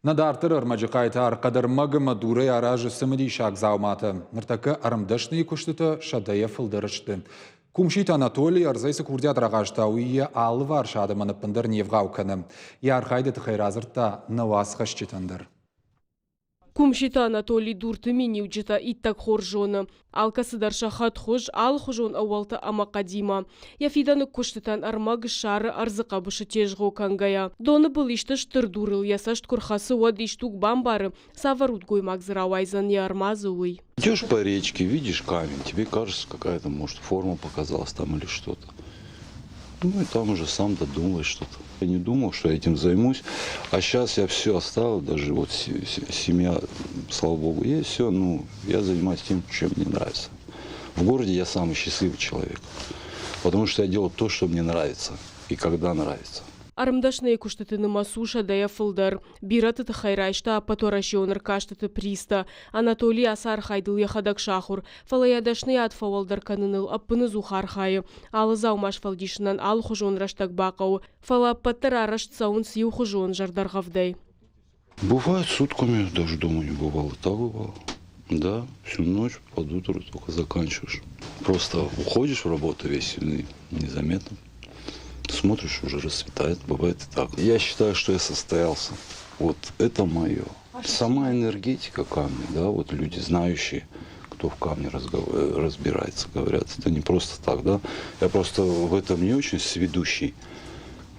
Надартыр ырмаджықайты арқадыр мағымы дұры аражы сымыди шақ зауматы. Ныртакы арымдышны күштіті шадая фылдырышты. Кумшит Анатолий арзайсы курдят рағаштауые алы var шадыманы пындыр невғауканы. Ярхайды тұхайразыртта навас қашчетандыр. Кумшита Анатолий дуртыми неуджита иттак хоржоны. Алкасыдар шахат хож, ал хожон ауалта амакадима. Яфиданы куштытан армаг шары арзыка бұшы тежғо кангая. Доны был иштыш тырдурыл, ясашт курхасы вад иштук бамбары, саварут гоймак зрауайзан я армазуй. Идешь по речке, видишь камень, тебе кажется, какая-то, может, форма показалась там или что-то. Ну и там уже сам додумаешь что-то. Я не думал, что я этим займусь, а сейчас я все оставил, даже вот семья, слава богу, есть все, ну, я занимаюсь тем, чем мне нравится. В городе я самый счастливый человек, потому что я делаю то, что мне нравится и когда нравится. Арымдашные куштытыны масуша дая фылдар. Бираты хайрайшта паторашионыр каштыты приста. Анатолий асар хайдыл яхадак шахур. Фалаядашны атфавалдар каныныл аппыны зухар хайы. Алы заумаш фалдишынан ал хужон раштак бақау. Фала паттыр арашт саун сию хужон жардарғавдай. Бывает сутками, даже дома не бывало, так бывало. Да, всю ночь под утро только заканчиваешь. Просто уходишь в работу весь незаметно. Смотришь, уже расцветает, бывает и так. Я считаю, что я состоялся. Вот это мое. Сама энергетика камня, да, вот люди, знающие, кто в камне разбирается, говорят, это не просто так, да. Я просто в этом не очень сведущий.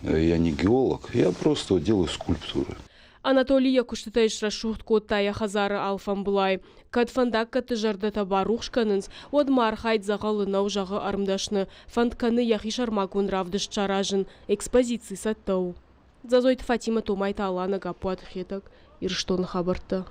Я не геолог, я просто делаю скульптуры. Анатолия куштытайш рашухт коттая хазары алфам булай. Кадфандак каты жарды табарухшканынс, одмар хайд зағалы нау жағы арымдашны, фандканы яхишармакун равдыш чаражын, экспозиции саттау. Зазойт Фатима Томайта Алана Гапуат хетак, ирштон хабарты.